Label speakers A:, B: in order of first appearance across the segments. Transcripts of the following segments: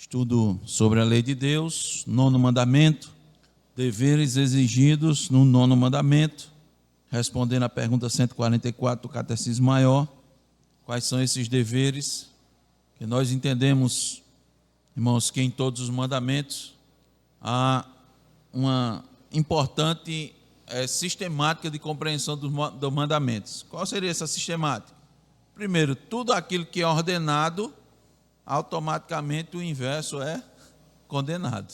A: Estudo sobre a lei de Deus, nono mandamento, deveres exigidos no nono mandamento, respondendo à pergunta 144 do Catecismo Maior, quais são esses deveres, que nós entendemos, irmãos, que em todos os mandamentos há uma importante sistemática de compreensão dos mandamentos. Qual seria essa sistemática? Primeiro, tudo aquilo que é ordenado, automaticamente o inverso é condenado.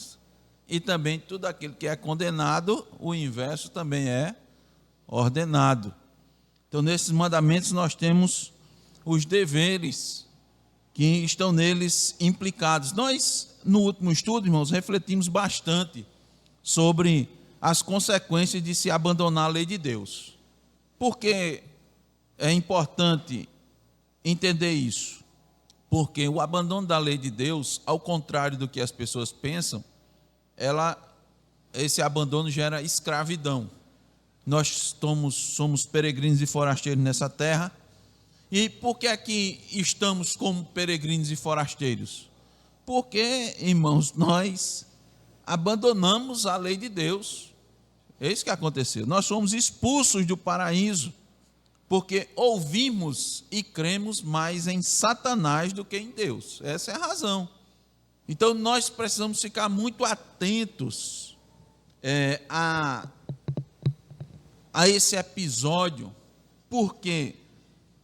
A: E também tudo aquilo que é condenado, o inverso também é ordenado. Então, nesses mandamentos nós temos os deveres que estão neles implicados. Nós, no último estudo, irmãos, refletimos bastante sobre as consequências de se abandonar a lei de Deus. Por que é importante entender isso? Porque o abandono da lei de Deus, ao contrário do que as pessoas pensam, esse abandono gera escravidão. Nós somos peregrinos e forasteiros nessa terra. E por que é que estamos como peregrinos e forasteiros? Porque, irmãos, nós abandonamos a lei de Deus. É isso que aconteceu. Nós fomos expulsos do paraíso, porque ouvimos e cremos mais em Satanás do que em Deus. Essa é a razão. Então, nós precisamos ficar muito atentos a esse episódio, porque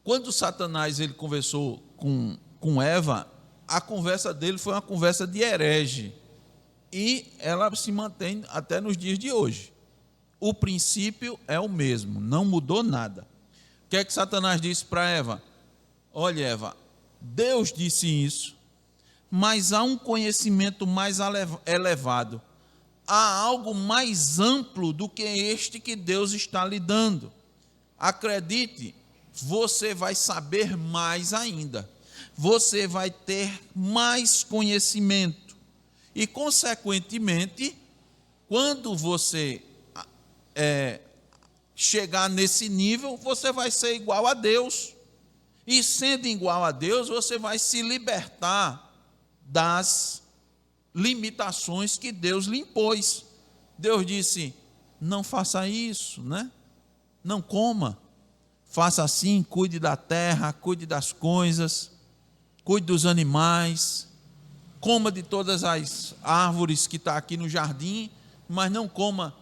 A: quando Satanás ele conversou com Eva, a conversa dele foi uma conversa de herege, e ela se mantém até nos dias de hoje. O princípio é o mesmo, não mudou nada. O que é que Satanás disse para Eva? Olha, Eva, Deus disse isso, mas há um conhecimento mais elevado, há algo mais amplo do que este que Deus está lhe dando. Acredite, você vai saber mais ainda, você vai ter mais conhecimento, e consequentemente, quando você chegar nesse nível, você vai ser igual a Deus, e sendo igual a Deus, você vai se libertar das limitações que Deus lhe impôs. Deus disse, não faça isso, né? Não coma, faça assim, cuide da terra, cuide das coisas, cuide dos animais, coma de todas as árvores que estão aqui no jardim, mas não coma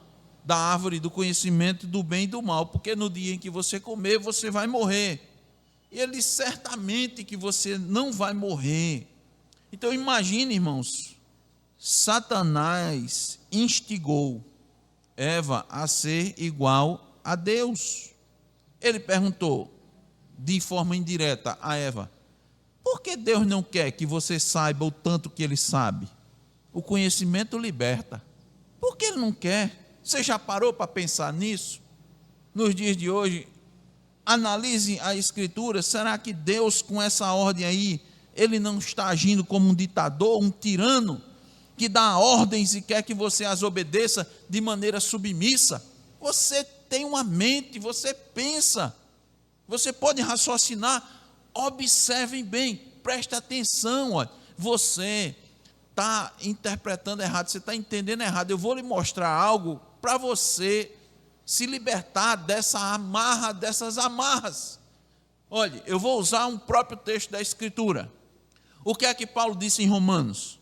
A: da árvore do conhecimento do bem e do mal, porque no dia em que você comer, você vai morrer. E ele disse, certamente que você não vai morrer. Então imagine, irmãos, Satanás instigou Eva a ser igual a Deus. Ele perguntou de forma indireta a Eva, por que Deus não quer que você saiba o tanto que Ele sabe? O conhecimento liberta. Por que Ele não quer? Você já parou para pensar nisso? Nos dias de hoje, analise a Escritura. Será que Deus, com essa ordem aí, Ele não está agindo como um ditador, um tirano, que dá ordens e quer que você as obedeça de maneira submissa? Você tem uma mente, você pensa, você pode raciocinar. Observem bem, preste atenção, olha, você está interpretando errado, você está entendendo errado. Eu vou lhe mostrar algo para você se libertar dessas amarras. Olha, eu vou usar um próprio texto da Escritura. O que é que Paulo disse em Romanos?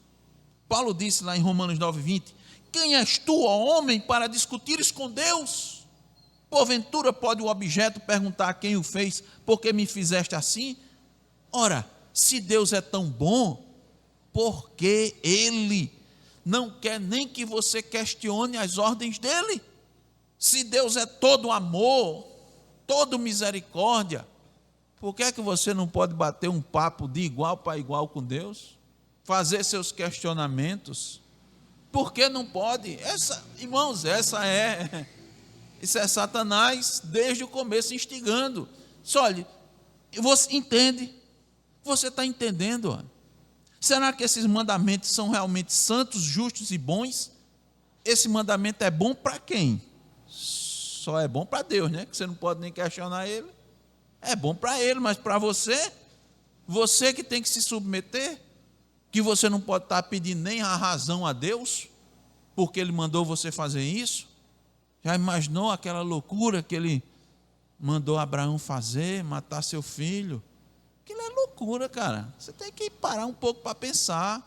A: Paulo disse lá em Romanos 9:20, quem és tu, ó homem, para discutires com Deus? Porventura pode o objeto perguntar a quem o fez, por que me fizeste assim? Ora, se Deus é tão bom, por que Ele não quer nem que você questione as ordens dEle? Se Deus é todo amor, todo misericórdia, por que é que você não pode bater um papo de igual para igual com Deus? Fazer seus questionamentos? Por que não pode? Irmãos, isso é Satanás desde o começo instigando. Só olha, você entende? Você está entendendo? Olha. Será que esses mandamentos são realmente santos, justos e bons? Esse mandamento é bom para quem? Só é bom para Deus, né? Que você não pode nem questionar Ele. É bom para Ele, mas para você que tem que se submeter. Que você não pode estar pedindo nem a razão a Deus, porque Ele mandou você fazer isso? Já imaginou aquela loucura que Ele mandou Abraão fazer, matar seu filho? Aquilo é loucura, cara. Você tem que parar um pouco para pensar.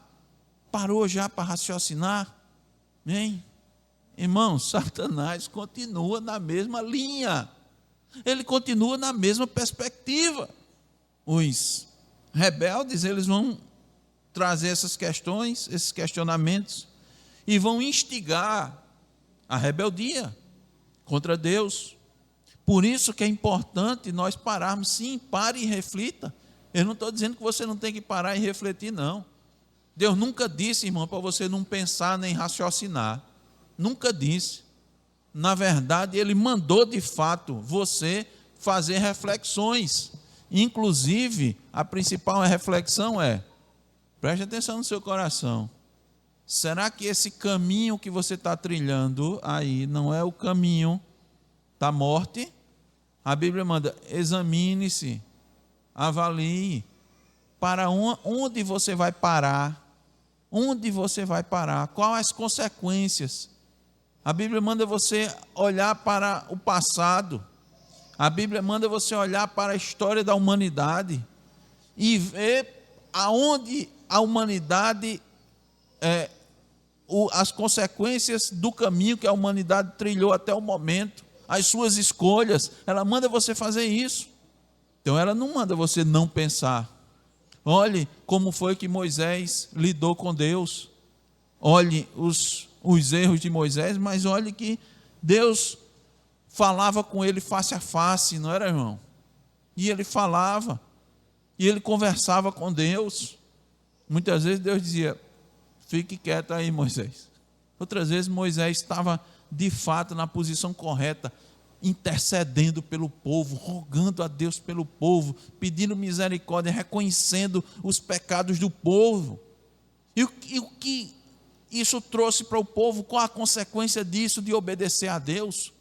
A: Parou já para raciocinar? Hein? Irmão, Satanás continua na mesma linha. Ele continua na mesma perspectiva. Os rebeldes, eles vão trazer essas questões, esses questionamentos, e vão instigar a rebeldia contra Deus. Por isso que é importante nós pararmos. Sim, pare e reflita. Eu não estou dizendo que você não tem que parar e refletir, não. Deus nunca disse, irmão, para você não pensar nem raciocinar. Nunca disse. Na verdade, Ele mandou de fato você fazer reflexões. Inclusive, a principal reflexão é: preste atenção no seu coração. Será que esse caminho que você está trilhando aí não é o caminho da morte? A Bíblia manda: examine-se, avalie, para onde você vai parar? Onde você vai parar? Quais as consequências? A Bíblia manda você olhar para o passado. A Bíblia manda você olhar para a história da humanidade e ver aonde a humanidade, as consequências do caminho que a humanidade trilhou até o momento, as suas escolhas. Ela manda você fazer isso. Então ela não manda você não pensar. Olhe como foi que Moisés lidou com Deus. Olhe os erros de Moisés, mas olhe que Deus falava com ele face a face, não era, irmão? E ele falava, e ele conversava com Deus. Muitas vezes Deus dizia: fique quieto aí, Moisés. Outras vezes Moisés estava de fato na posição correta, intercedendo pelo povo, rogando a Deus pelo povo, pedindo misericórdia, reconhecendo os pecados do povo. E o que isso trouxe para o povo? Qual a consequência disso, de obedecer a Deus?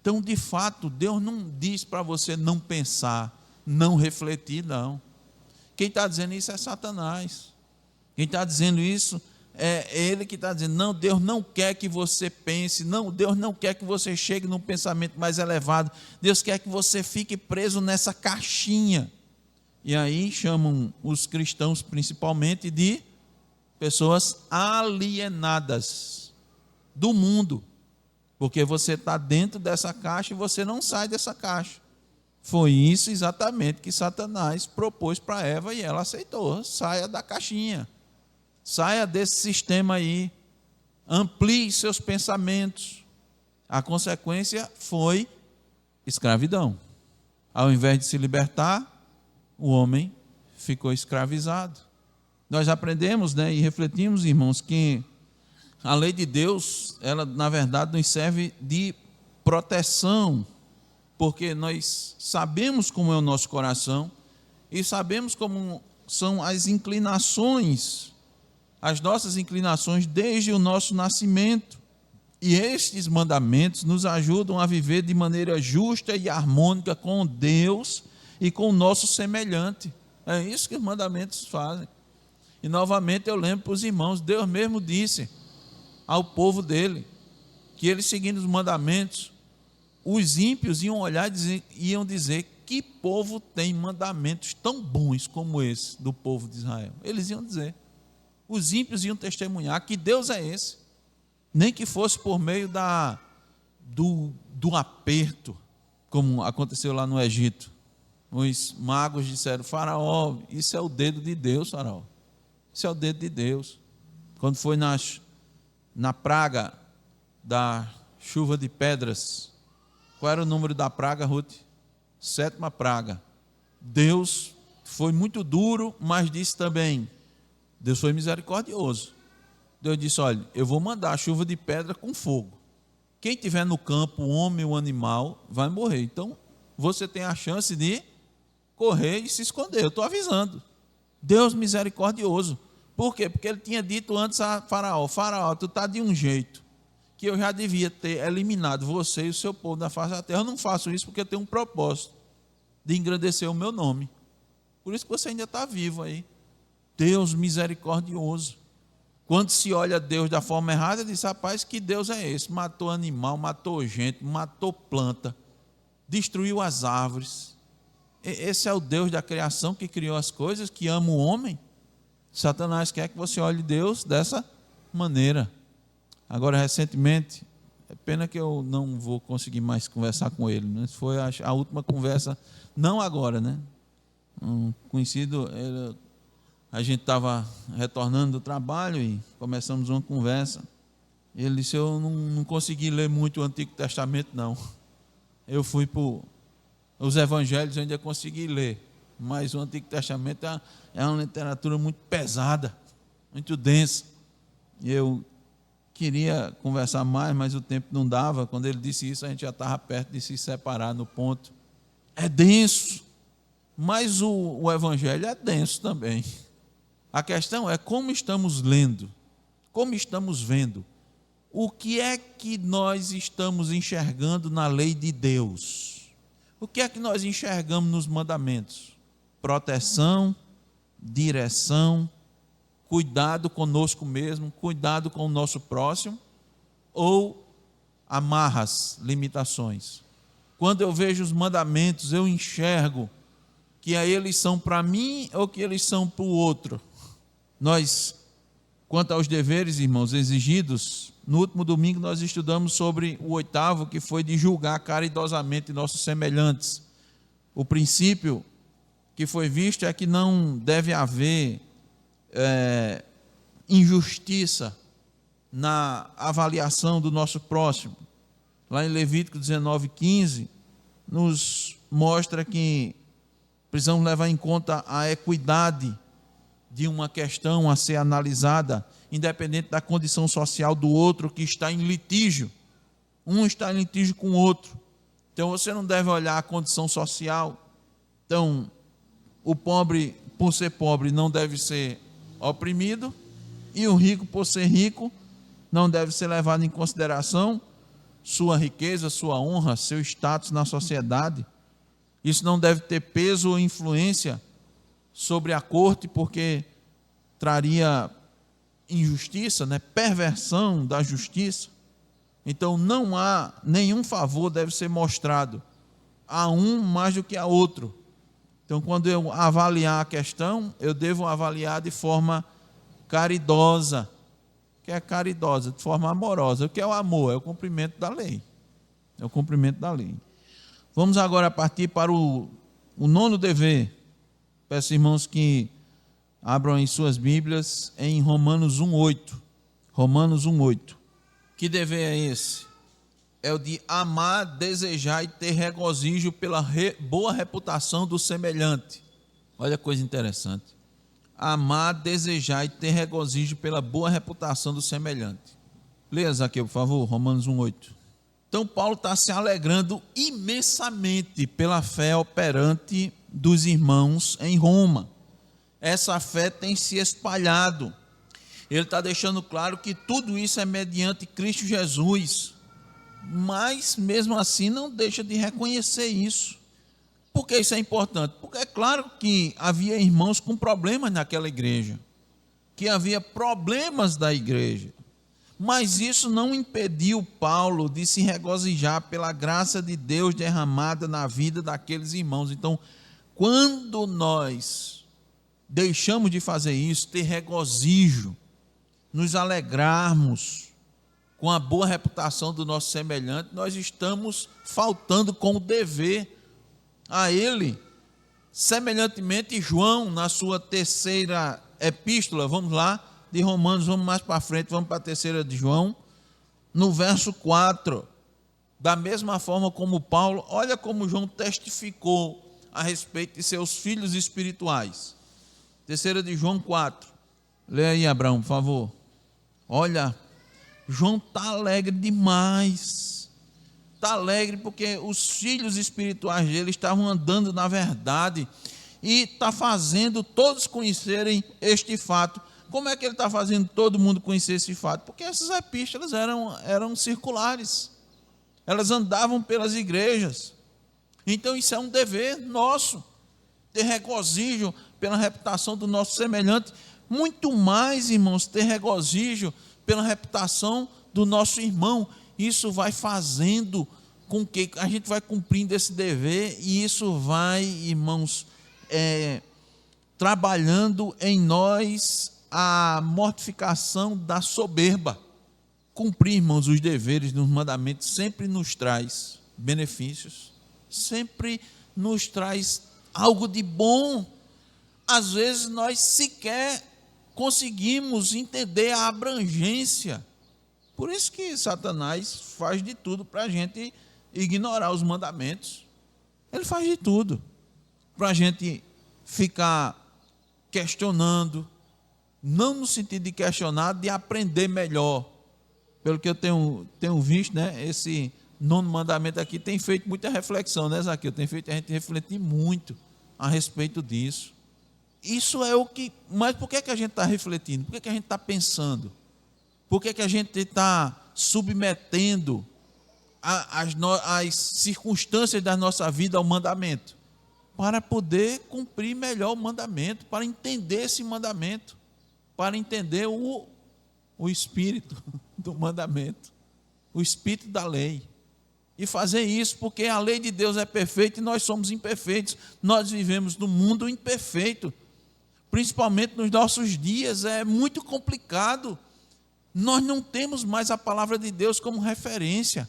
A: Então, de fato, Deus não diz para você não pensar, não refletir, não. Quem está dizendo isso é Satanás. Quem está dizendo isso é ele que está dizendo: não, Deus não quer que você pense, não, Deus não quer que você chegue num pensamento mais elevado, Deus quer que você fique preso nessa caixinha. E aí chamam os cristãos principalmente de pessoas alienadas do mundo, porque você está dentro dessa caixa e você não sai dessa caixa. Foi isso exatamente que Satanás propôs para Eva e ela aceitou. Saia da caixinha, saia desse sistema aí, amplie seus pensamentos. A consequência foi escravidão. Ao invés de se libertar, o homem ficou escravizado. Nós aprendemos, e refletimos, irmãos, que a lei de Deus, ela na verdade nos serve de proteção, porque nós sabemos como é o nosso coração e sabemos como são as inclinações, as nossas inclinações desde o nosso nascimento. E estes mandamentos nos ajudam a viver de maneira justa e harmônica com Deus e com o nosso semelhante. É isso que os mandamentos fazem. E novamente eu lembro para os irmãos, Deus mesmo disse ao povo dele, que eles seguindo os mandamentos, os ímpios iam olhar e iam dizer: que povo tem mandamentos tão bons como esse do povo de Israel? Eles iam dizer, os ímpios iam testemunhar que Deus é esse, nem que fosse por meio do aperto, como aconteceu lá no Egito. Os magos disseram: Faraó, isso é o dedo de Deus, Faraó. Isso é o dedo de Deus. Quando foi na praga da chuva de pedras, qual era o número da praga, Ruth? 7ª praga. Deus foi muito duro, mas disse também, Deus foi misericordioso. Deus disse: olha, eu vou mandar a chuva de pedra com fogo. Quem estiver no campo, o homem ou o animal, vai morrer. Então, você tem a chance de correr e se esconder. Eu estou avisando. Deus misericordioso. Por quê? Porque ele tinha dito antes a Faraó: Faraó, tu está de um jeito que eu já devia ter eliminado você e o seu povo da face da terra. Eu não faço isso porque eu tenho um propósito de engrandecer o meu nome. Por isso que você ainda está vivo aí. Deus misericordioso. Quando se olha Deus da forma errada, diz, rapaz, que Deus é esse? Matou animal, matou gente, matou planta, destruiu as árvores. Esse é o Deus da criação que criou as coisas, que ama o homem? Satanás quer que você olhe Deus dessa maneira. Agora, recentemente, é pena que eu não vou conseguir mais conversar com ele, né? Foi a última conversa, não agora, né? Um conhecido, a gente estava retornando do trabalho e começamos uma conversa. Ele disse, eu não consegui ler muito o Antigo Testamento, não. Eu fui para os Evangelhos, eu ainda consegui ler, mas o Antigo Testamento é uma literatura muito pesada, muito densa. E eu queria conversar mais, mas o tempo não dava. Quando ele disse isso, a gente já estava perto de se separar no ponto. É denso, mas o Evangelho é denso também. A questão é como estamos lendo, como estamos vendo, o que é que nós estamos enxergando na lei de Deus? O que é que nós enxergamos nos mandamentos? Proteção, direção, cuidado conosco mesmo, cuidado com o nosso próximo, ou amarras, limitações? Quando eu vejo os mandamentos, eu enxergo que eles são para mim ou que eles são para o outro. Nós, quanto aos deveres, irmãos, exigidos, no último domingo nós estudamos sobre o 8º, que foi de julgar caridosamente nossos semelhantes. O princípio que foi visto é que não deve haver injustiça na avaliação do nosso próximo. Lá em Levítico 19:15, nos mostra que precisamos levar em conta a equidade de uma questão a ser analisada, independente da condição social do outro que está em litígio. Um está em litígio com o outro. Então você não deve olhar a condição social. Então, o pobre, por ser pobre, não deve ser oprimido, e o rico, por ser rico, não deve ser levado em consideração sua riqueza, sua honra, seu status na sociedade. Isso não deve ter peso ou influência sobre a corte, porque traria injustiça, né? Perversão da justiça. Então não há nenhum favor deve ser mostrado a um mais do que a outro. Então, quando eu avaliar a questão, eu devo avaliar de forma caridosa. O que é caridosa? De forma amorosa. O que é o amor? É o cumprimento da lei. É o cumprimento da lei. Vamos agora partir para o 9º dever. Peço, irmãos, que abram em suas Bíblias em Romanos 1:8. Romanos 1:8. Que dever é esse? É o de amar, desejar e ter regozijo pela boa reputação do semelhante. Olha a coisa interessante. Amar, desejar e ter regozijo pela boa reputação do semelhante. Leia, Zaqueu, por favor, Romanos 1:8. Então, Paulo está se alegrando imensamente pela fé operante dos irmãos em Roma. Essa fé tem se espalhado. Ele está deixando claro que tudo isso é mediante Cristo Jesus. Mas, mesmo assim, não deixa de reconhecer isso. Por que isso é importante? Porque é claro que havia irmãos com problemas naquela igreja, que havia problemas da igreja, mas isso não impediu Paulo de se regozijar pela graça de Deus derramada na vida daqueles irmãos. Então, quando nós deixamos de fazer isso, ter regozijo, nos alegrarmos com a boa reputação do nosso semelhante, nós estamos faltando com o dever a ele. Semelhantemente, João, na sua 3ª epístola, vamos lá, de Romanos, vamos mais para frente, vamos para a 3ª de João, no verso 4, da mesma forma como Paulo, olha como João testificou a respeito de seus filhos espirituais. 3ª de João 4, leia aí, Abraão, por favor. Olha, João está alegre demais, está alegre porque os filhos espirituais dele estavam andando na verdade, e está fazendo todos conhecerem este fato. Como é que ele está fazendo todo mundo conhecer esse fato? Porque essas epístolas eram circulares, elas andavam pelas igrejas. Então isso é um dever nosso, ter regozijo pela reputação do nosso semelhante, muito mais, irmãos, ter regozijo pela reputação do nosso irmão. Isso vai fazendo com que a gente vai cumprindo esse dever, e isso vai, irmãos, trabalhando em nós a mortificação da soberba. Cumprir, irmãos, os deveres dos mandamentos sempre nos traz benefícios, sempre nos traz algo de bom. Às vezes nós sequer conseguimos entender a abrangência. Por isso que Satanás faz de tudo para a gente ignorar os mandamentos. Ele faz de tudo para a gente ficar questionando, não no sentido de questionar, de aprender melhor. Pelo que eu tenho visto, né, esse 9º mandamento aqui tem feito muita reflexão, né, Zaqueu? Tem feito a gente refletir muito a respeito disso. Isso é o que... Mas por que a gente está refletindo? Por que a gente está pensando? Por que a gente está submetendo as circunstâncias da nossa vida ao mandamento? Para poder cumprir melhor o mandamento, para entender esse mandamento, para entender o espírito do mandamento, o espírito da lei. E fazer isso porque a lei de Deus é perfeita e nós somos imperfeitos. Nós vivemos num mundo imperfeito, principalmente nos nossos dias. É muito complicado. Nós não temos mais a palavra de Deus como referência.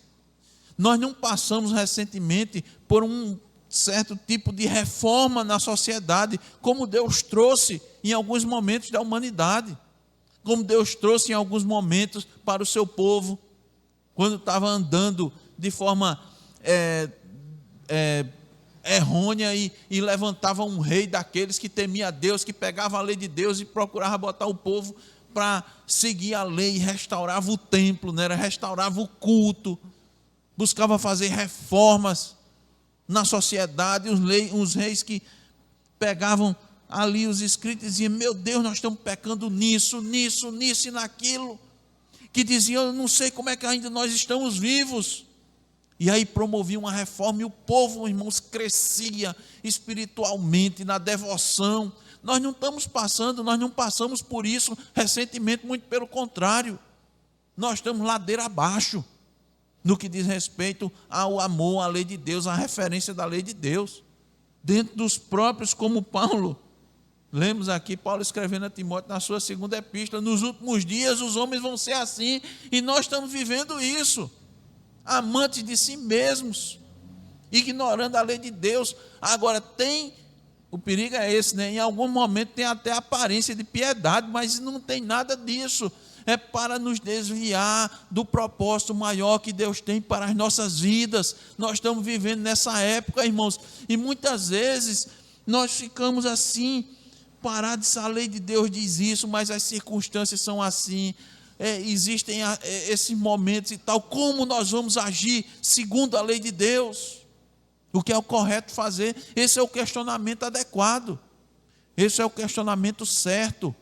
A: Nós não passamos recentemente por um certo tipo de reforma na sociedade, como Deus trouxe em alguns momentos da humanidade, como Deus trouxe em alguns momentos para o seu povo, quando estava andando de forma errônea e levantava um rei daqueles que temia a Deus, que pegava a lei de Deus e procurava botar o povo para seguir a lei, restaurava o templo, né? Restaurava o culto, buscava fazer reformas na sociedade. Os reis que pegavam ali os escritos e diziam: meu Deus, nós estamos pecando nisso e naquilo, que diziam: eu não sei como é que ainda nós estamos vivos. E aí promoviam uma reforma e o povo, irmãos, crescia espiritualmente na devoção. Nós não passamos por isso recentemente, muito pelo contrário. Nós estamos ladeira abaixo no que diz respeito ao amor à lei de Deus, à referência da lei de Deus. Dentro dos próprios, como Paulo, lemos aqui Paulo escrevendo a Timóteo na sua 2ª epístola: nos últimos dias os homens vão ser assim, e nós estamos vivendo isso. Amantes de si mesmos, ignorando a lei de Deus. Agora o perigo é esse, né? Em algum momento tem até aparência de piedade, mas não tem nada disso. É para nos desviar do propósito maior que Deus tem para as nossas vidas. Nós estamos vivendo nessa época, irmãos, e muitas vezes nós ficamos assim, parados. A lei de Deus diz isso, mas as circunstâncias são assim. Existem esses momentos e tal. Como nós vamos agir segundo a lei de Deus? O que é o correto fazer? Esse é o questionamento adequado. Esse é o questionamento certo.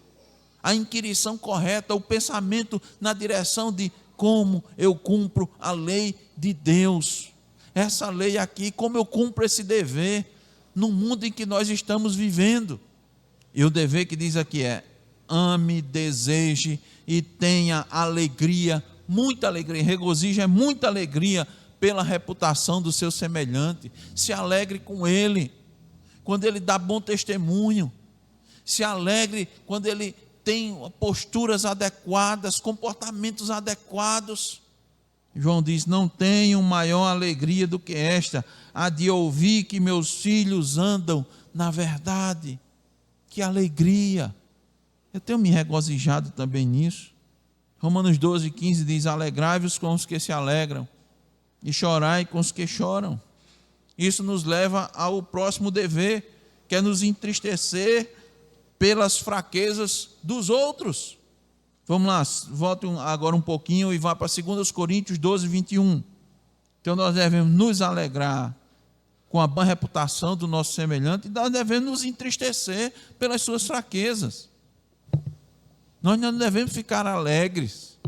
A: A inquirição correta, o pensamento na direção de como eu cumpro a lei de Deus. Essa lei aqui, como eu cumpro esse dever no mundo em que nós estamos vivendo. E o dever que diz aqui é: ame, deseje e tenha alegria, muita alegria. Regozijo é muita alegria pela reputação do seu semelhante. Se alegre com ele quando ele dá bom testemunho. Se alegre quando ele tem posturas adequadas, comportamentos adequados. João diz: não tenho maior alegria do que esta, a de ouvir que meus filhos andam na verdade. Que alegria! Eu tenho me regozijado também nisso. Romanos 12:15 diz: alegrai-vos com os que se alegram e chorai com os que choram. Isso nos leva ao próximo dever, que é nos entristecer pelas fraquezas dos outros. Vamos lá, volte agora um pouquinho e vá para 2 Coríntios 12:21. Então nós devemos nos alegrar com a boa reputação do nosso semelhante, e nós devemos nos entristecer pelas suas fraquezas. Nós não devemos ficar alegres.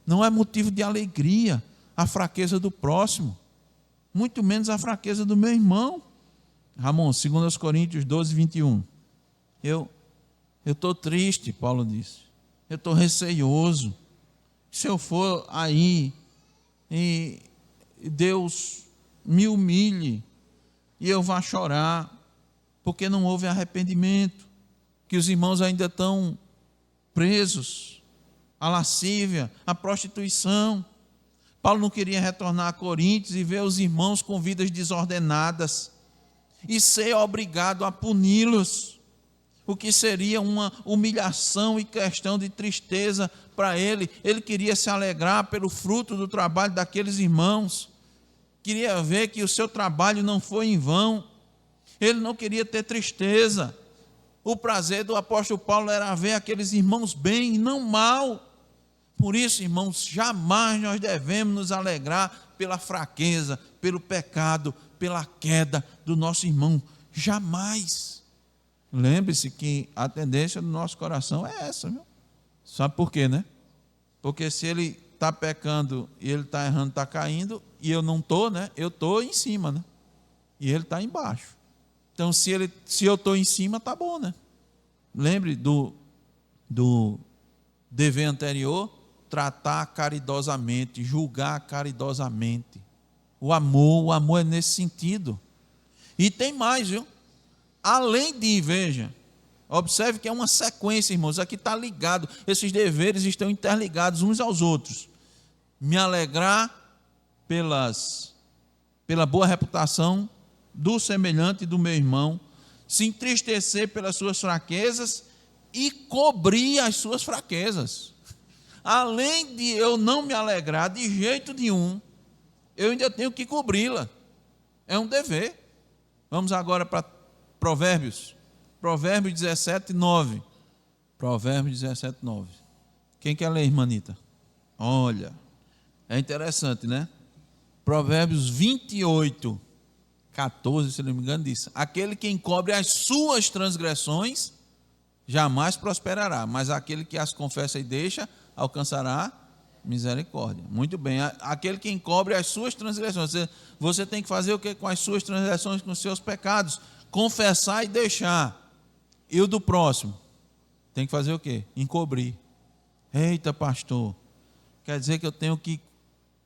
A: Não é motivo de alegria a fraqueza do próximo, muito menos a fraqueza do meu irmão. Ramon, 2 Coríntios 12:21. eu estou triste, Paulo disse. Eu estou receioso. Se eu for aí e Deus me humilhe e eu vá chorar, porque não houve arrependimento, que os irmãos ainda estão presos à lascívia, à prostituição. Paulo não queria retornar a Coríntios e ver os irmãos com vidas desordenadas e ser obrigado a puni-los, o que seria uma humilhação e questão de tristeza para ele. Ele queria se alegrar pelo fruto do trabalho daqueles irmãos, queria ver que o seu trabalho não foi em vão, ele não queria ter tristeza. O prazer do apóstolo Paulo era ver aqueles irmãos bem e não mal. Por isso, irmãos, jamais nós devemos nos alegrar pela fraqueza, pelo pecado, pela queda do nosso irmão. Jamais. Lembre-se que a tendência do nosso coração é essa, viu? Sabe por quê, né? Porque se ele está pecando e ele está errando, está caindo, e eu não estou, né? Eu estou em cima, né? E ele está embaixo. Então, se eu estou em cima, está bom, né? Lembre do dever anterior, tratar caridosamente, julgar caridosamente. O amor é nesse sentido. E tem mais, viu? Além de, veja, observe que é uma sequência, irmãos, aqui está ligado, esses deveres estão interligados uns aos outros. Me alegrar pela boa reputação do semelhante e do meu irmão, se entristecer pelas suas fraquezas e cobrir as suas fraquezas. Além de eu não me alegrar de jeito nenhum, eu ainda tenho que cobri-la. É um dever. Vamos agora para Provérbios. Provérbios 17, 9. Provérbios 17, 9. Quem quer ler, irmã Anita? Olha, é interessante, né? Provérbios 28, 14, se não me engano, diz: aquele que encobre as suas transgressões jamais prosperará, mas aquele que as confessa e deixa alcançará misericórdia. Muito bem, aquele que encobre as suas transgressões. Você tem que fazer o que com as suas transgressões, com os seus pecados? Confessar e deixar. E o do próximo? Tem que fazer o quê? Encobrir. Eita, pastor, quer dizer que eu tenho que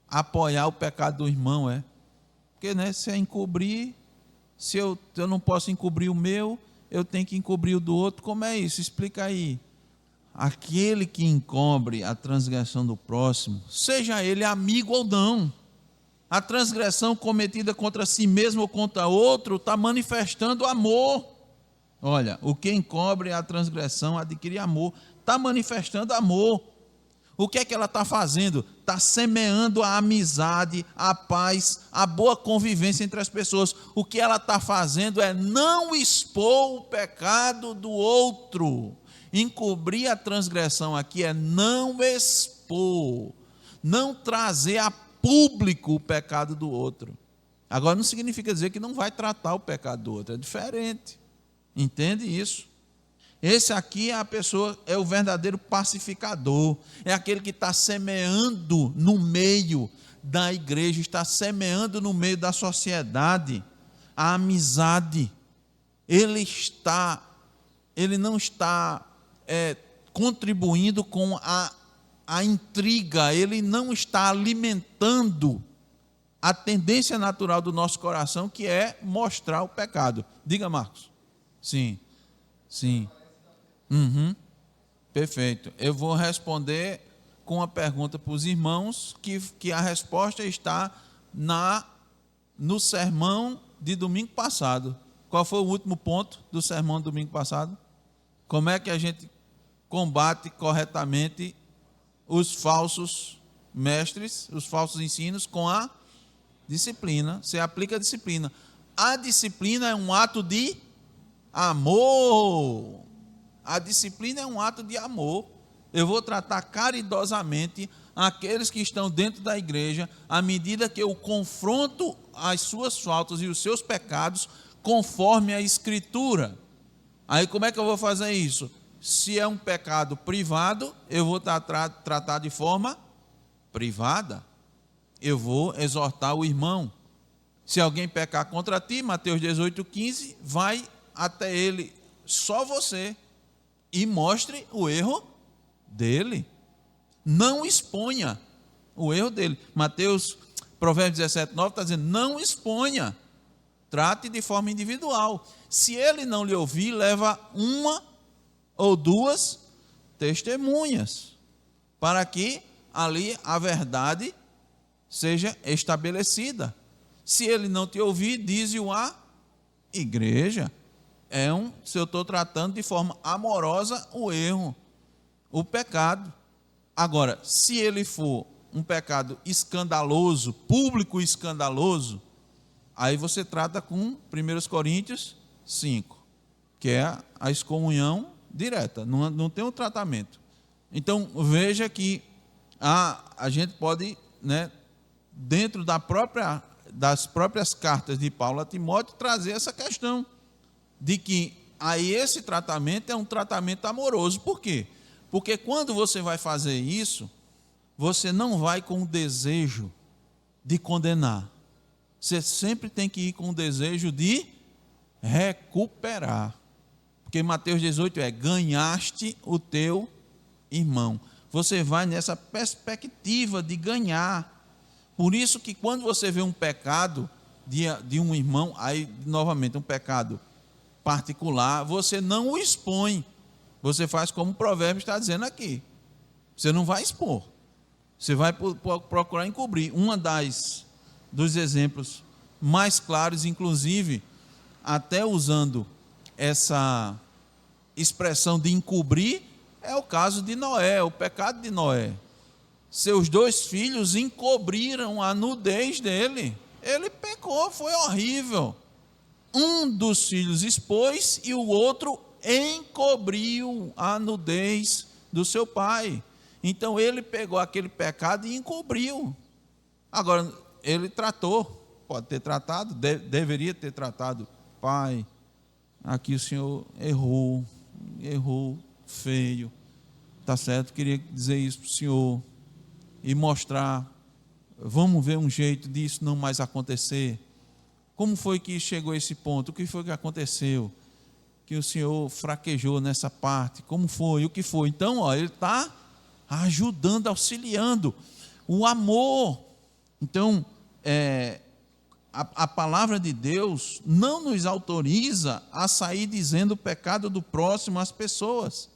A: apoiar o pecado do irmão, é? Porque, né, se é encobrir, se eu não posso encobrir o meu, eu tenho que encobrir o do outro. Como é isso? Explica aí. Aquele que encobre a transgressão do próximo, seja ele amigo ou não, a transgressão cometida contra si mesmo ou contra outro está manifestando amor. Olha, o que encobre a transgressão adquire amor, está manifestando amor. O que é que ela está fazendo? Está semeando a amizade, a paz, a boa convivência entre as pessoas. O que ela está fazendo é não expor o pecado do outro. Encobrir a transgressão aqui é não expor, não trazer a público o pecado do outro. Agora não significa dizer que não vai tratar o pecado do outro, é diferente. Entende isso? Esse aqui é a pessoa, é o verdadeiro pacificador, é aquele que está semeando no meio da igreja, está semeando no meio da sociedade a amizade. Ele não está contribuindo com a intriga, ele não está alimentando a tendência natural do nosso coração, que é mostrar o pecado. Diga, Marcos. Sim. Perfeito. Eu vou responder com uma pergunta para os irmãos, que a resposta está no sermão de domingo passado. Qual foi o último ponto do sermão de domingo passado? Como é que a gente combate corretamente os falsos mestres, os falsos ensinos, com a disciplina? Você aplica a disciplina. A disciplina é um ato de amor. A disciplina é um ato de amor. Eu vou tratar caridosamente aqueles que estão dentro da igreja, à medida que eu confronto as suas faltas e os seus pecados, conforme a Escritura. Aí como é que eu vou fazer isso? Se é um pecado privado, eu vou tratar de forma privada. Eu vou exortar o irmão. Se alguém pecar contra ti, Mateus 18:15, vai até ele só você, e mostre o erro dele. Não exponha o erro dele. Provérbios 17, 9 está dizendo, não exponha, trate de forma individual. Se ele não lhe ouvir, leva uma ou duas testemunhas, para que ali a verdade seja estabelecida. Se ele não te ouvir, dize-o à igreja. Se eu estou tratando de forma amorosa o erro, o pecado. Agora, se ele for um pecado escandaloso, público escandaloso, aí você trata com 1 Coríntios 5, que é a excomunhão direta, não tem um tratamento. Então, veja que a gente pode, dentro das próprias cartas de Paulo a Timóteo, trazer essa questão de que aí esse tratamento é um tratamento amoroso. Por quê? Porque quando você vai fazer isso, você não vai com o desejo de condenar. Você sempre tem que ir com o desejo de recuperar. Porque Mateus 18 ganhaste o teu irmão. Você vai nessa perspectiva de ganhar. Por isso que quando você vê um pecado de um irmão, aí novamente um pecado particular, você não o expõe. Você faz como o provérbio está dizendo aqui. Você não vai expor. Você vai procurar encobrir. Dos exemplos mais claros, inclusive, até usando essa expressão de encobrir, é o caso de Noé, o pecado de Noé. Seus 2 filhos encobriram a nudez dele. Ele pecou, foi horrível. Um dos filhos expôs e o outro encobriu a nudez do seu pai. Então ele pegou aquele pecado e encobriu. Agora, ele tratou, pode ter tratado, deveria ter tratado. Pai, aqui o senhor errou feio, tá certo? Queria dizer isso para o senhor e mostrar, vamos ver um jeito disso não mais acontecer. Como foi que chegou a esse ponto? O que foi que aconteceu? Que o senhor fraquejou nessa parte? Como foi? O que foi? Então, ele está ajudando, auxiliando o amor. Então, a palavra de Deus não nos autoriza a sair dizendo o pecado do próximo às pessoas,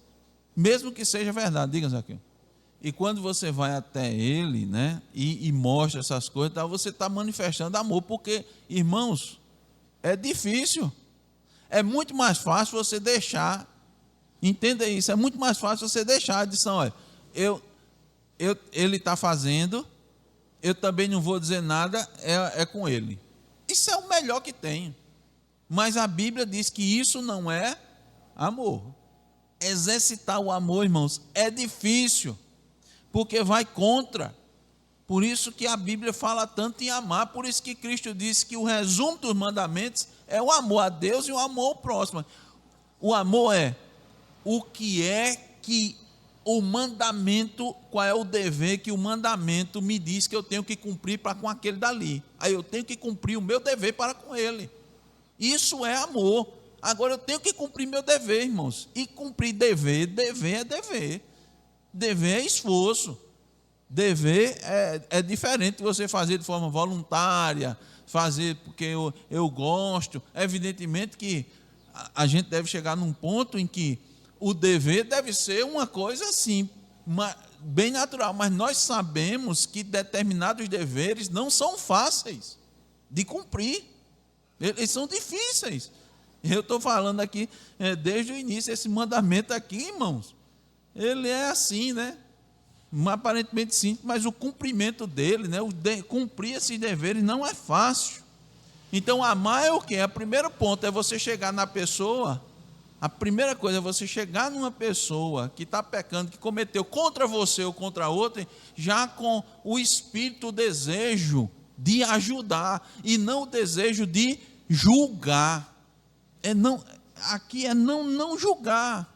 A: mesmo que seja verdade. Diga, Zaqueu. E quando você vai até ele, e mostra essas coisas, você está manifestando amor, porque, irmãos, é difícil. É muito mais fácil você deixar, entenda isso, é muito mais fácil você deixar a dizer, olha, ele está fazendo, eu também não vou dizer nada, é com ele. Isso é o melhor que tem. Mas a Bíblia diz que isso não é amor. Exercitar o amor, irmãos, é difícil, porque vai contra. Por isso que a Bíblia fala tanto em amar, por isso que Cristo disse que o resumo dos mandamentos é o amor a Deus e o amor ao próximo. O amor é o que é que o mandamento, qual é o dever que o mandamento me diz que eu tenho que cumprir para com aquele dali. Aí eu tenho que cumprir o meu dever para com ele. Isso é amor. Agora eu tenho que cumprir meu dever, irmãos. E cumprir dever é dever. Dever é esforço. Dever é diferente de você fazer de forma voluntária, fazer porque eu gosto. Evidentemente que a gente deve chegar num ponto em que o dever deve ser uma coisa assim, bem natural, mas nós sabemos que determinados deveres não são fáceis de cumprir, eles são difíceis. Eu estou falando aqui desde o início, esse mandamento aqui, irmãos, ele é assim, aparentemente simples, mas o cumprimento dele, cumprir esses deveres não é fácil. Então amar é o quê? O primeiro ponto é você chegar na pessoa. A primeira coisa é você chegar numa pessoa que está pecando, que cometeu contra você ou contra outra, já com o espírito, o desejo de ajudar, e não o desejo de julgar. Aqui é não julgar.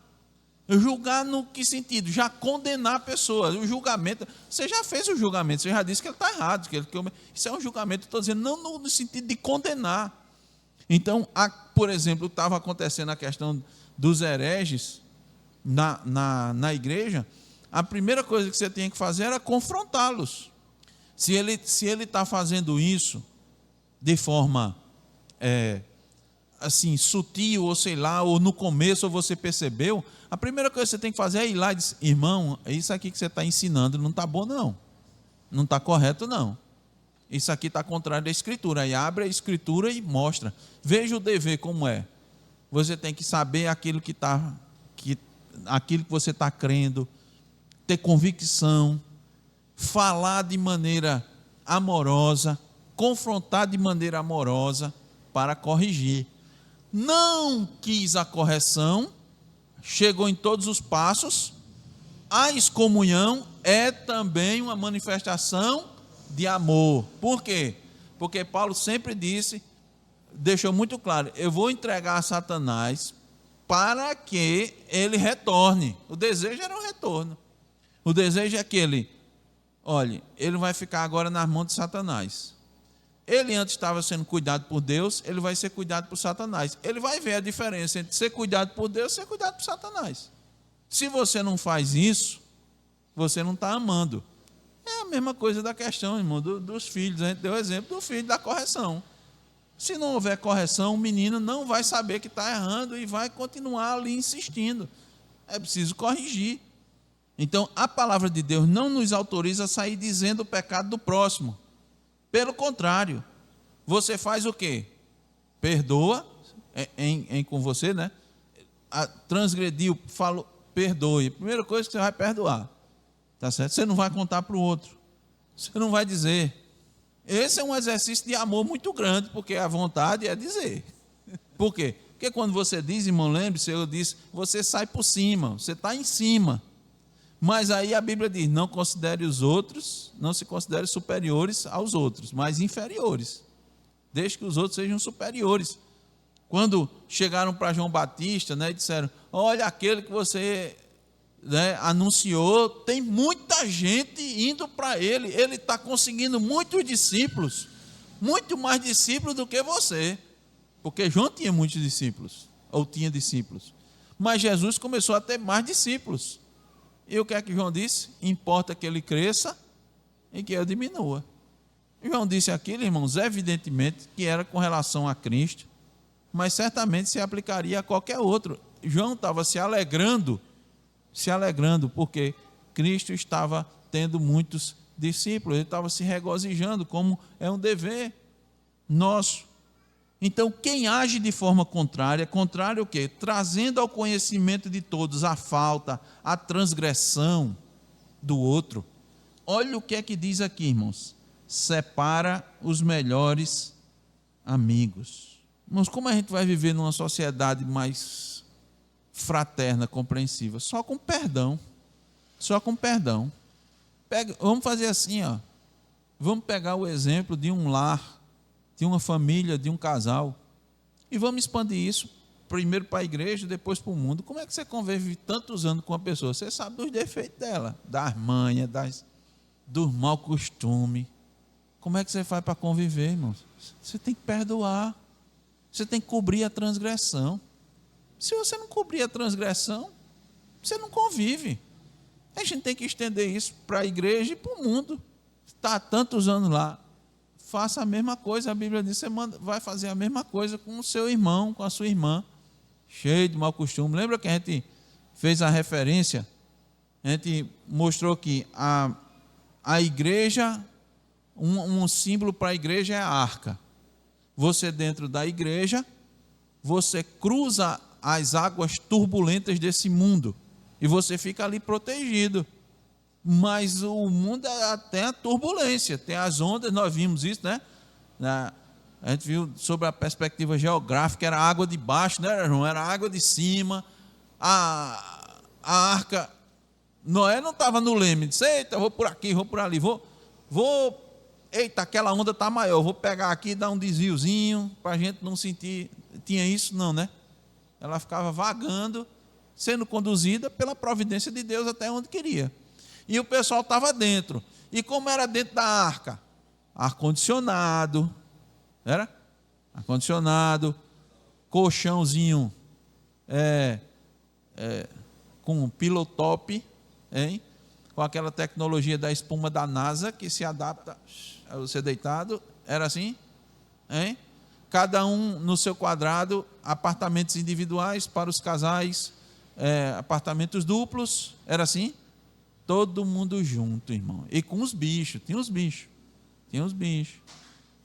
A: Julgar no que sentido? Já condenar a pessoa. O julgamento, você já fez o julgamento, você já disse que ele está errado. Isso é um julgamento, estou dizendo, não no sentido de condenar. Então, por exemplo, estava acontecendo a questão dos hereges na igreja, a primeira coisa que você tinha que fazer era confrontá-los. Se ele está fazendo isso de forma assim, sutil, ou sei lá, ou no começo ou você percebeu, a primeira coisa que você tem que fazer é ir lá e dizer: irmão, isso aqui que você está ensinando não está bom não, não está correto não, isso aqui está contrário da Escritura. Aí abre a Escritura e mostra, veja o dever como é. Você tem que saber aquilo que você está crendo, ter convicção, falar de maneira amorosa, confrontar de maneira amorosa para corrigir. Não quis a correção, chegou em todos os passos. A excomunhão é também uma manifestação de amor. Por quê? Porque Paulo sempre deixou muito claro: eu vou entregar a Satanás para que ele retorne. O desejo era o retorno. O desejo é que ele vai ficar agora nas mãos de Satanás. Ele antes estava sendo cuidado por Deus, ele vai ser cuidado por Satanás. Ele vai ver a diferença entre ser cuidado por Deus e ser cuidado por Satanás. Se você não faz isso, você não está amando. É a mesma coisa da questão, irmão, dos filhos. A gente deu o exemplo do filho da correção. Se não houver correção, o menino não vai saber que está errando e vai continuar ali insistindo. É preciso corrigir. Então, a palavra de Deus não nos autoriza a sair dizendo o pecado do próximo. Pelo contrário, você faz o quê? Perdoa, com você, né? Transgrediu, falou, perdoe. Primeira coisa que você vai perdoar, tá certo? Você não vai contar para o outro, você não vai dizer. Esse é um exercício de amor muito grande, porque a vontade é dizer. Por quê? Porque quando você diz, irmão, lembre-se, eu disse, você sai por cima, você está em cima. Mas aí a Bíblia diz: não considere os outros, não se considere superiores aos outros, mas inferiores. Deixe que os outros sejam superiores. Quando chegaram para João Batista, né, e disseram: olha, aquele que você, né, anunciou, tem muita gente indo para ele está conseguindo muitos discípulos, muito mais discípulos do que você. Porque João tinha muitos discípulos, ou tinha discípulos. Mas Jesus começou a ter mais discípulos. E o que é que João disse? Importa que ele cresça e que eu diminua. João disse aquilo, irmãos, evidentemente que era com relação a Cristo, mas certamente se aplicaria a qualquer outro. João estava se alegrando, porque Cristo estava tendo muitos discípulos, ele estava se regozijando, como é um dever nosso. Então, quem age de forma contrária o quê? Trazendo ao conhecimento de todos a falta, a transgressão do outro. Olha o que é que diz aqui, irmãos: separa os melhores amigos. Irmãos, como a gente vai viver numa sociedade mais fraterna, compreensiva? Só com perdão. Só com perdão. Vamos fazer assim, ó. Vamos pegar o exemplo de um lar, de uma família, de um casal, e vamos expandir isso primeiro para a igreja, depois para o mundo. Como é que você convive tantos anos com uma pessoa? Você sabe dos defeitos dela, das manhas, dos maus costumes. Como é que você faz para conviver, irmãos? Você tem que perdoar, você tem que cobrir a transgressão. Se você não cobrir a transgressão, você não convive. A gente tem que estender isso para a igreja e para o mundo. Está há tantos anos lá, faça a mesma coisa. A Bíblia diz que você vai fazer a mesma coisa com o seu irmão, com a sua irmã, cheio de mau costume. Lembra que a gente fez a referência? A gente mostrou que a igreja, um símbolo para a igreja é a arca. Você dentro da igreja, você cruza as águas turbulentas desse mundo e você fica ali protegido. Mas o mundo tem a turbulência, tem as ondas. Nós vimos isso, né? A gente viu sobre a perspectiva geográfica, era água de baixo, né, irmão? Era água de cima. A arca, Noé não estava no leme, disse: eita, vou por aqui, vou por ali, eita, aquela onda está maior, vou pegar aqui e dar um desviozinho, para a gente não sentir. Tinha isso não, né? Ela ficava vagando, sendo conduzida pela providência de Deus até onde queria. E o pessoal estava dentro. E como era dentro da arca? Ar-condicionado, era? Ar-condicionado, colchãozinho com um pilotop, hein? Com aquela tecnologia da espuma da NASA, que se adapta a você deitado, era assim, hein? Cada um no seu quadrado, apartamentos individuais para os casais, apartamentos duplos, era assim, todo mundo junto, irmão, e com os bichos, tinha os bichos,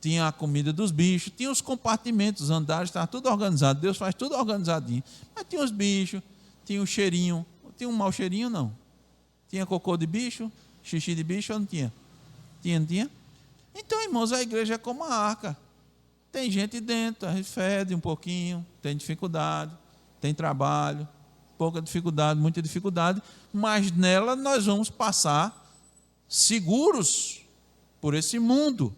A: tinha a comida dos bichos, tinha os compartimentos, os andares, estava tudo organizado, Deus faz tudo organizadinho, mas tinha os bichos, tinha o cheirinho, tinha um mau cheirinho não, tinha cocô de bicho, xixi de bicho ou não tinha? Não tinha? Então, irmãos, a igreja é como a arca, tem gente dentro, a gente fede um pouquinho, tem dificuldade, tem trabalho, pouca dificuldade, muita dificuldade, mas nela nós vamos passar seguros por esse mundo.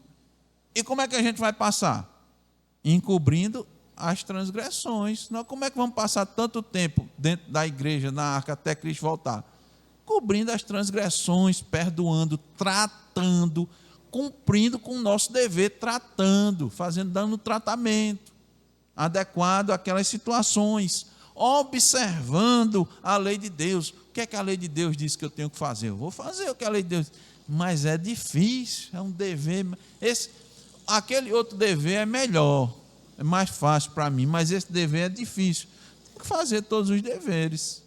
A: E como é que a gente vai passar? Encobrindo as transgressões. Nós, como é que vamos passar tanto tempo dentro da igreja, na arca, até Cristo voltar? Cobrindo as transgressões, perdoando, tratando, cumprindo com o nosso dever, tratando, dando tratamento adequado àquelas situações, observando a lei de Deus. O que é que a lei de Deus diz que eu tenho que fazer? Eu vou fazer o que a lei de Deus diz. Mas é difícil, é um dever. Aquele outro dever é melhor, é mais fácil para mim, mas esse dever é difícil. Tem que fazer todos os deveres,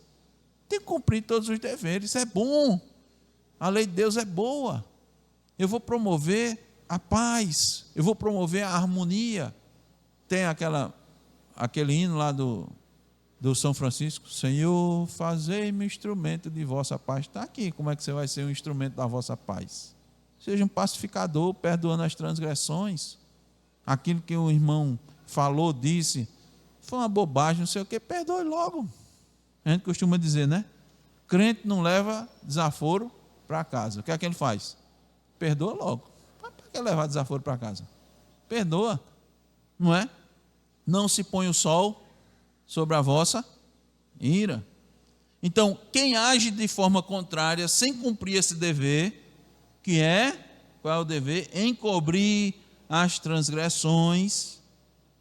A: tem que cumprir todos os deveres, é bom. A lei de Deus é boa. Eu vou promover a paz, eu vou promover a harmonia. Tem aquele hino lá do São Francisco, Senhor, fazei-me instrumento de vossa paz. Está aqui, como é que você vai ser um instrumento da vossa paz? Seja um pacificador, perdoando as transgressões. Aquilo que o irmão falou, disse, foi uma bobagem, não sei o que, perdoe logo. A gente costuma dizer, né? Crente não leva desaforo para casa. O que é que ele faz? Perdoa logo. Para que levar desaforo para casa? Perdoa, não é? Não se põe o sol sobre a vossa ira. Então, quem age de forma contrária, sem cumprir esse dever, qual é o dever? Encobrir as transgressões,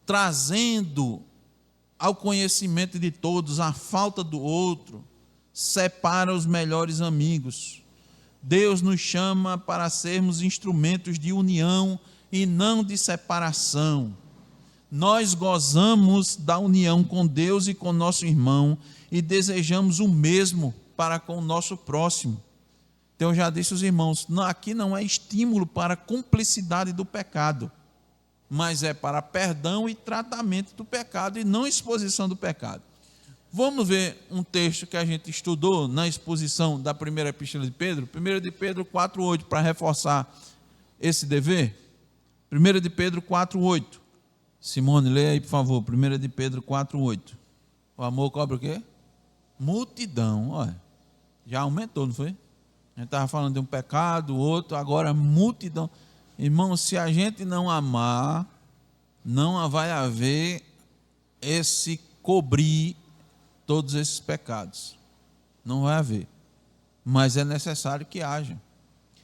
A: trazendo ao conhecimento de todos a falta do outro, separa os melhores amigos. Deus nos chama para sermos instrumentos de união e não de separação. Nós gozamos da união com Deus e com nosso irmão e desejamos o mesmo para com o nosso próximo. Então, eu já disse aos irmãos, aqui não é estímulo para a cumplicidade do pecado, mas é para perdão e tratamento do pecado e não exposição do pecado. Vamos ver um texto que a gente estudou na exposição da primeira epístola de Pedro, 1 de Pedro 4,8, para reforçar esse dever. 1 de Pedro 4,8. Simone, leia aí, por favor, 1 de Pedro 4,8. O amor cobra o quê? Multidão, olha. Já aumentou, não foi? A gente estava falando de um pecado, outro, agora multidão. Irmão, se a gente não amar, não vai haver esse cobrir todos esses pecados. Não vai haver. Mas é necessário que haja.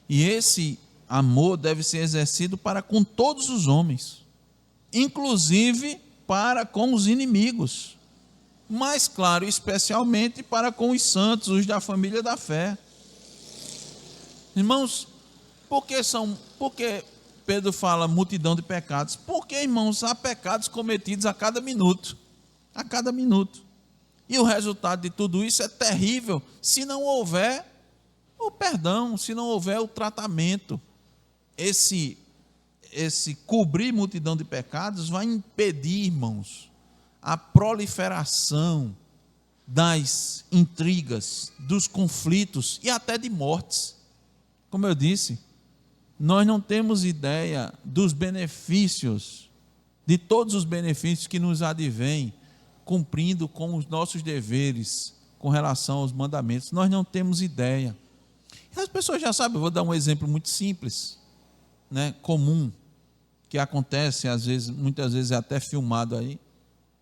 A: E esse amor deve ser exercido para com todos os homens, inclusive para com os inimigos. Mas, claro, especialmente para com os santos, os da família da fé. Irmãos, por que Pedro fala multidão de pecados? Porque, irmãos, há pecados cometidos a cada minuto. A cada minuto. E o resultado de tudo isso é terrível se não houver o perdão, se não houver o tratamento. Esse cobrir multidão de pecados vai impedir, irmãos, a proliferação das intrigas, dos conflitos e até de mortes. Como eu disse, nós não temos ideia dos benefícios, de todos os benefícios que nos advêm cumprindo com os nossos deveres com relação aos mandamentos. Nós não temos ideia. E as pessoas já sabem, eu vou dar um exemplo muito simples, né, comum, que acontece às vezes, muitas vezes é até filmado aí,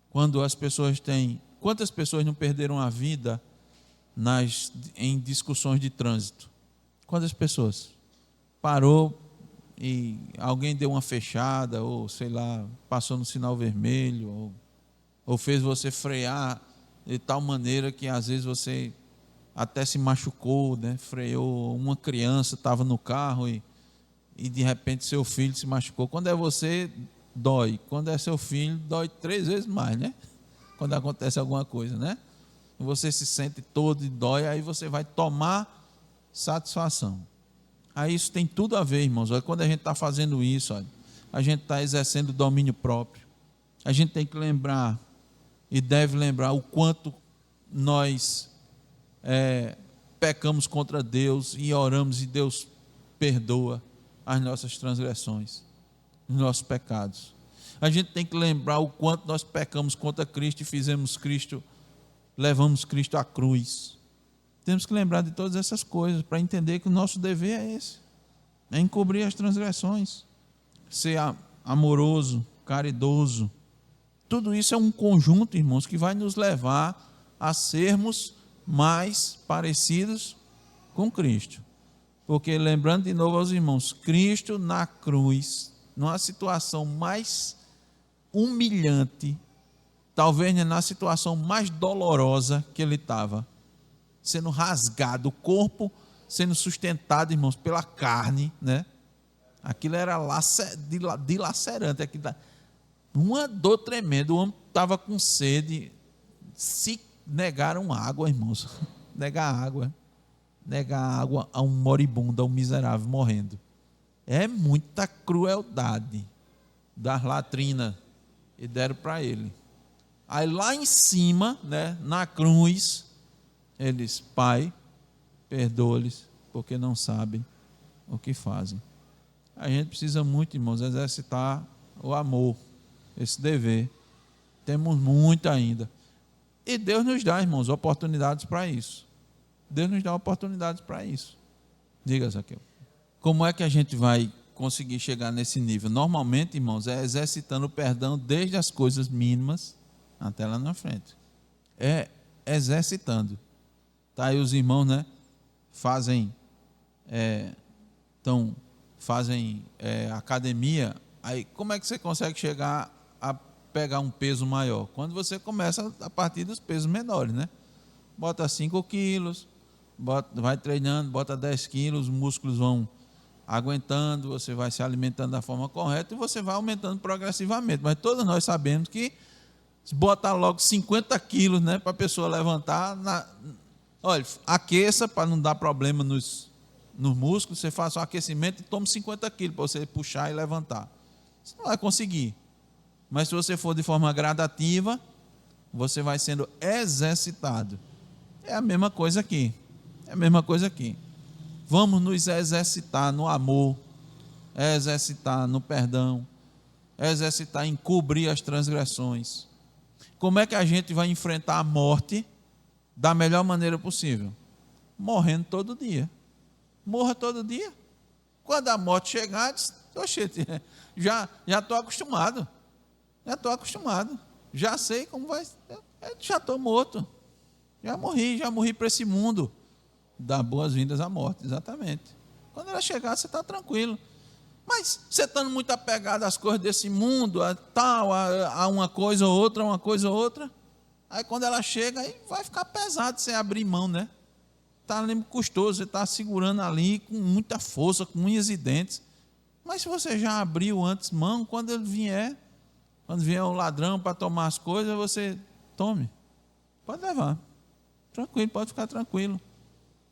A: quando as pessoas têm... Quantas pessoas não perderam a vida em discussões de trânsito? Quantas pessoas? Parou e alguém deu uma fechada, ou sei lá, passou no sinal vermelho, ou fez você frear de tal maneira que às vezes você até se machucou, né? Freou, uma criança estava no carro e de repente seu filho se machucou. Quando é você, dói. Quando é seu filho, dói 3 vezes mais, né? Quando acontece alguma coisa, né? Você se sente todo e dói, aí você vai tomar satisfação. Aí isso tem tudo a ver, irmãos. Olha, quando a gente está fazendo isso, olha, a gente está exercendo domínio próprio. A gente tem que lembrar e deve lembrar o quanto nós pecamos contra Deus e oramos e Deus perdoa as nossas transgressões, os nossos pecados. A gente tem que lembrar o quanto nós pecamos contra Cristo e levamos Cristo à cruz. Temos que lembrar de todas essas coisas para entender que o nosso dever é esse, é encobrir as transgressões, ser amoroso, caridoso. Tudo isso é um conjunto, irmãos, que vai nos levar a sermos mais parecidos com Cristo. Porque, lembrando de novo aos irmãos, Cristo na cruz, numa situação mais humilhante, talvez na situação mais dolorosa que ele estava, sendo rasgado, o corpo sendo sustentado, irmãos, pela carne, né? Aquilo era dilacerante, uma dor tremenda. O homem estava com sede, se negaram água, irmãos, negar água a um moribundo, a um miserável morrendo, é muita crueldade. Das latrinas e deram para ele. Aí lá em cima, né, na cruz, eles: Pai, perdoa-lhes, porque não sabem o que fazem. A gente precisa muito, irmãos, exercitar o amor, esse dever. Temos muito ainda. E Deus nos dá, irmãos, oportunidades para isso. Deus nos dá oportunidades para isso. Diga, Zaqueu. Como é que a gente vai conseguir chegar nesse nível? Normalmente, irmãos, é exercitando o perdão desde as coisas mínimas até lá na frente. É exercitando. Tá aí os irmãos, né? Fazem academia. Aí como é que você consegue chegar a pegar um peso maior? Quando você começa a partir dos pesos menores, né? Bota 5 quilos, vai treinando, bota 10 quilos, os músculos vão aguentando, você vai se alimentando da forma correta e você vai aumentando progressivamente. Mas todos nós sabemos que se botar logo 50 quilos, né, para a pessoa levantar, olha, aqueça para não dar problema nos músculos, você faça um aquecimento e tome 50 quilos para você puxar e levantar. Você não vai conseguir. Mas se você for de forma gradativa, você vai sendo exercitado. É a mesma coisa aqui. Vamos nos exercitar no amor, exercitar no perdão, exercitar em cobrir as transgressões. Como é que a gente vai enfrentar a morte da melhor maneira possível? Morrendo todo dia. Morra todo dia. Quando a morte chegar, já estou acostumado. Já sei como vai. Já estou morto. Já morri para esse mundo. Dá boas-vindas à morte, exatamente. Quando ela chegar, você está tranquilo. Mas você estando muito apegado às coisas desse mundo, a uma coisa ou outra, aí quando ela chega, aí vai ficar pesado você abrir mão, né? Está custoso, você está segurando ali com muita força, com unhas e dentes. Mas se você já abriu antes mão, quando vier o ladrão para tomar as coisas, você tome. Pode levar. Tranquilo, pode ficar tranquilo.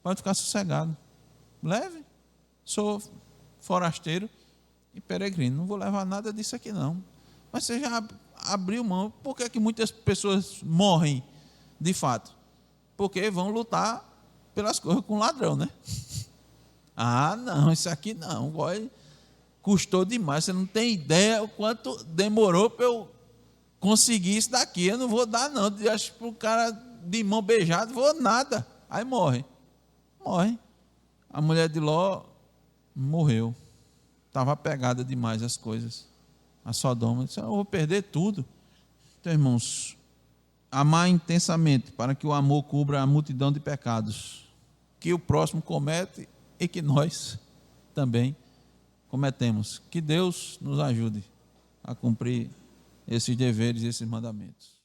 A: Pode ficar sossegado. Leve. Sou forasteiro e peregrino. Não vou levar nada disso aqui, não. Mas você já abriu mão. Por que é que muitas pessoas morrem, de fato? Porque vão lutar pelas coisas com ladrão, né? Ah, não, isso aqui não. Custou demais. Você não tem ideia o quanto demorou para eu conseguir isso daqui. Eu não vou dar, não. Acho que para o cara de mão beijada, vou nada. Aí morre. A mulher de Ló morreu. Estava apegada demais às coisas. A Sodoma disse: eu vou perder tudo. Então, irmãos, amar intensamente para que o amor cubra a multidão de pecados que o próximo comete e que nós também cometemos. Que Deus nos ajude a cumprir esses deveres e esses mandamentos.